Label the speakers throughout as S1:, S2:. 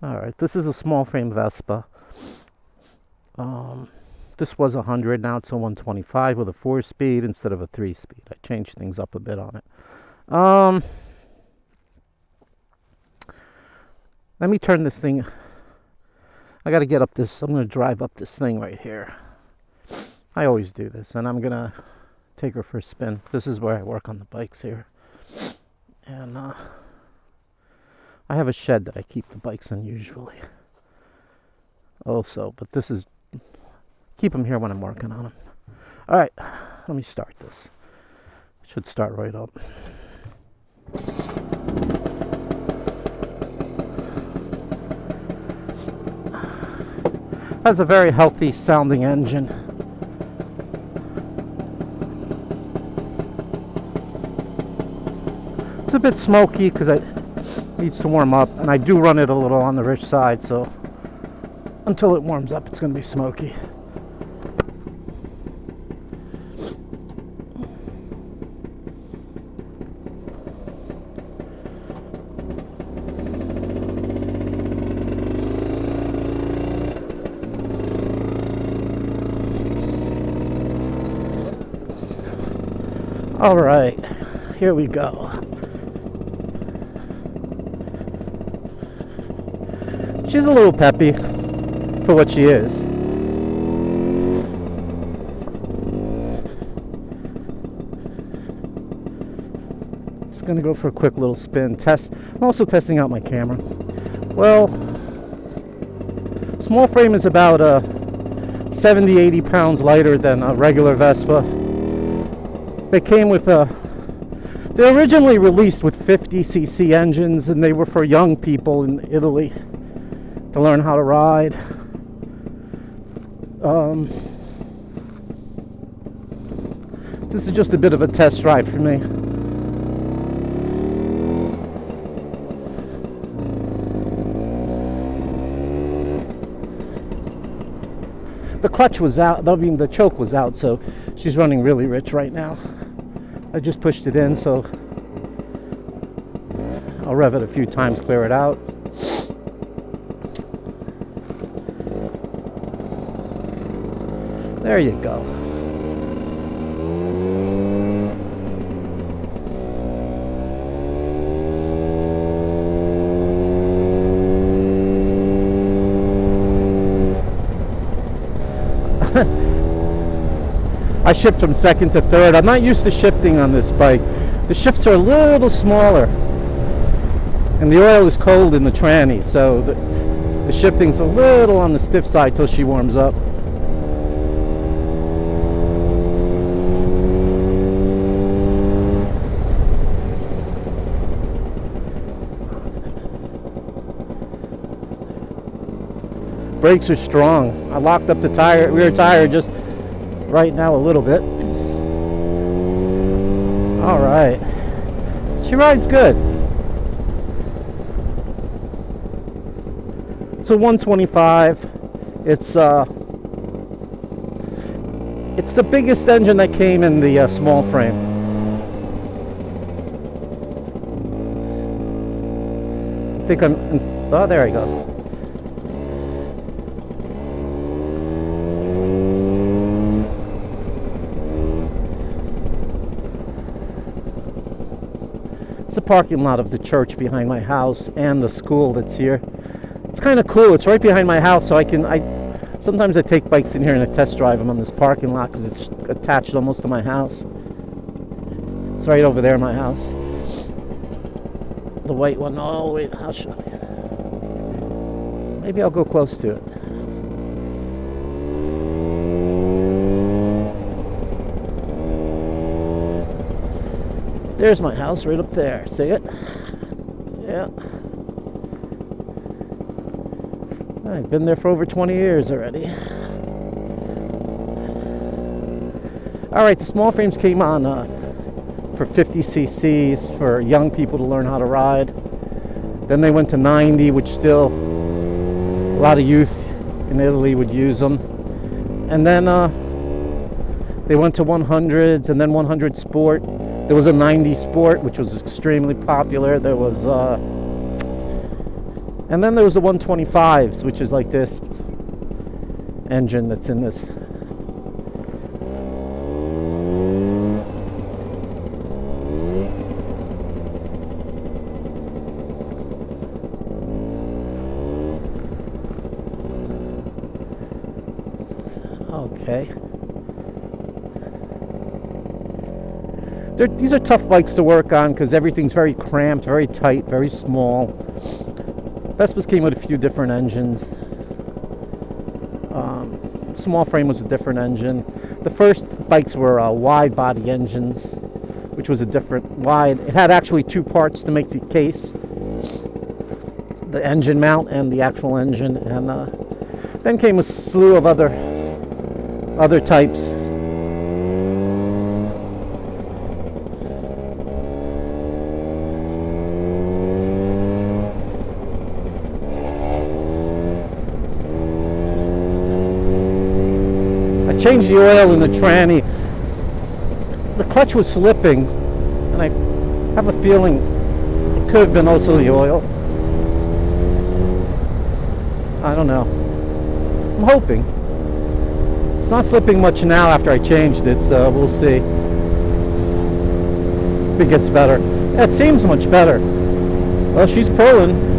S1: Alright, this is a small frame Vespa. This was 100, now it's a 125 with a 4-speed instead of a 3-speed. I changed things up a bit on it. Let me turn this thing. I got to get up this. I'm going to drive up this thing right here. I always do this, and I'm going to take her for a spin. This is where I work on the bikes here. And I have a shed that I keep the bikes in usually. Also, but this is, keep them here when I'm working on them. All right, let me start this. It should start right up. Has a very healthy sounding engine. It's a bit smoky because it needs to warm up, and I do run it a little on the rich side, so until it warms up it's going to be smoky. All right, here we go. She's a little peppy for what she is. Just gonna go for a quick little spin test. I'm also testing out my camera. Well, small frame is about 70-80 pounds lighter than a regular Vespa. They came with they originally released with 50cc engines, and they were for young people in Italy to learn how to ride. This is just a bit of a test ride for me. The clutch was out, I mean the choke was out, so she's running really rich right now. I just pushed it in, so I'll rev it a few times, clear it out. There you go. I shift from second to third. I'm not used to shifting on this bike. The shifts are a little smaller, and the oil is cold in the tranny, so the shifting's a little on the stiff side till she warms up. Brakes are strong. I locked up the rear tire just right now a little bit. All right, she rides good. It's a 125. It's the biggest engine that came in the small frame. I think oh, there I go. The parking lot of the church behind my house and the school that's here. It's kind of cool. It's right behind my house, so sometimes I take bikes in here and I test drive them on this parking lot because it's attached almost to my house. It's right over there, my house. The white one. Oh wait, I'll show you. Maybe I'll go close to it. There's my house right up there. See it? Yeah. I've been there for over 20 years already. Alright, the small frames came on for 50 cc's for young people to learn how to ride. Then they went to 90, which still a lot of youth in Italy would use them. And then they went to 100s and then 100 Sport. There was a 90 Sport, which was extremely popular. There was And then there was the 125s, which is like this engine that's in this. Okay. These are tough bikes to work on because everything's very cramped, very tight, very small. Vespas came with a few different engines. Smallframe was a different engine. The first bikes were wide body engines, which was a different wide. It had actually two parts to make the case, the engine mount and the actual engine. And then came a slew of other types. I changed the oil in the tranny. The clutch was slipping, and I have a feeling it could have been also the oil. I don't know. I'm hoping. It's not slipping much now after I changed it, so we'll see if it gets better. Yeah, it seems much better. Well, she's pulling.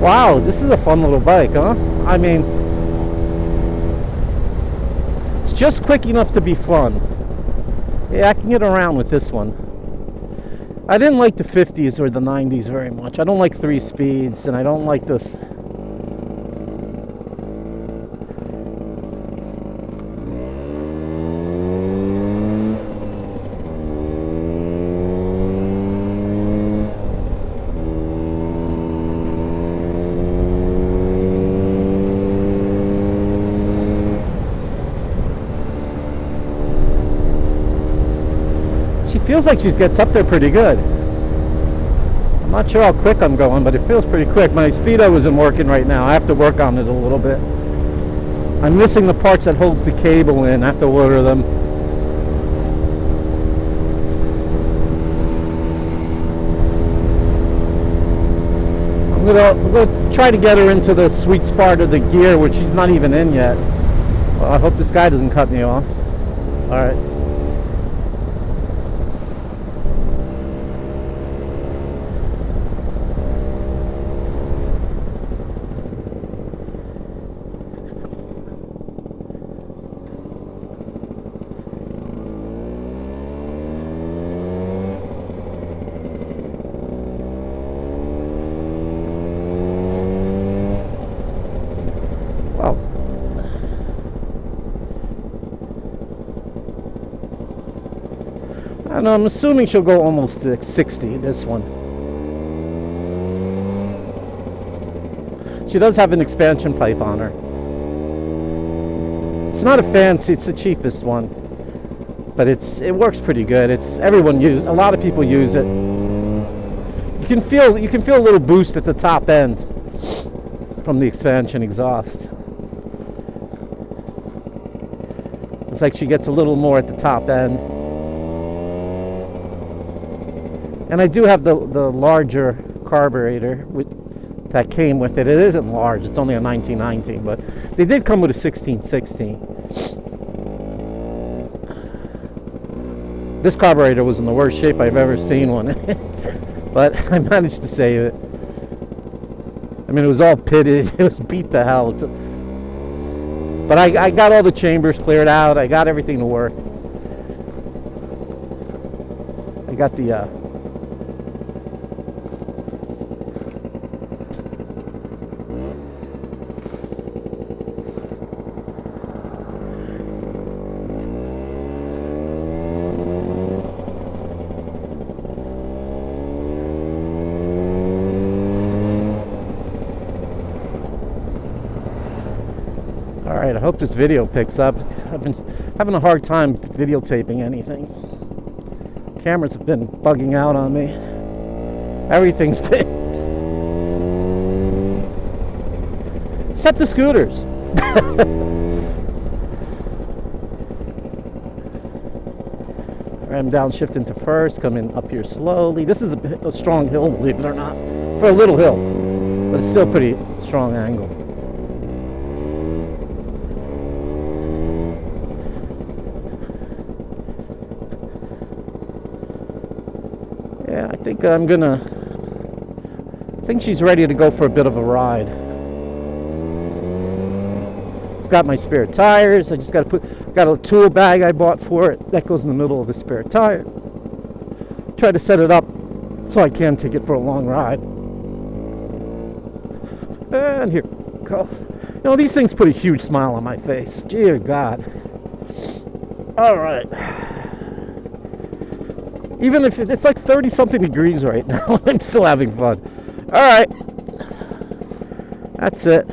S1: Wow, this is a fun little bike, huh? I mean, it's just quick enough to be fun. Yeah, I can get around with this one. I didn't like the 50s or the 90s very much. I don't like 3 speeds, and I don't like this. Feels like she gets up there pretty good. I'm not sure how quick I'm going, but it feels pretty quick. My speedo isn't working right now. I have to work on it a little bit. I'm missing the parts that holds the cable in. I have to order them. I'm gonna try to get her into the sweet spot of the gear, which she's not even in yet. Well, I hope this guy doesn't cut me off. All right. And I'm assuming she'll go almost to 60, this one. She does have an expansion pipe on her. It's not a fancy, it's the cheapest one. But it works pretty good. A lot of people use it. You can feel a little boost at the top end from the expansion exhaust. It's like she gets a little more at the top end. And I do have the larger carburetor that came with it. It isn't large, it's only a 1919, but they did come with a 1616. This carburetor was in the worst shape I've ever seen one. But I managed to save it. I mean, it was all pitted, it was beat to hell. But I got all the chambers cleared out, I got everything to work. I got the Alright, I hope this video picks up. I've been having a hard time videotaping anything. Cameras have been bugging out on me. Everything's been... except the scooters. ram downshift into first, coming up here slowly. This is a strong hill, believe it or not, for a little hill, but it's still pretty strong angle. Yeah, I think I think she's ready to go for a bit of a ride. I've got my spare tires. I just got a tool bag I bought for it. That goes in the middle of the spare tire. Try to set it up so I can take it for a long ride. And here we go. You know, these things put a huge smile on my face. Dear God. All right. Even if it's like 30 something degrees right now, I'm still having fun. All right. That's it.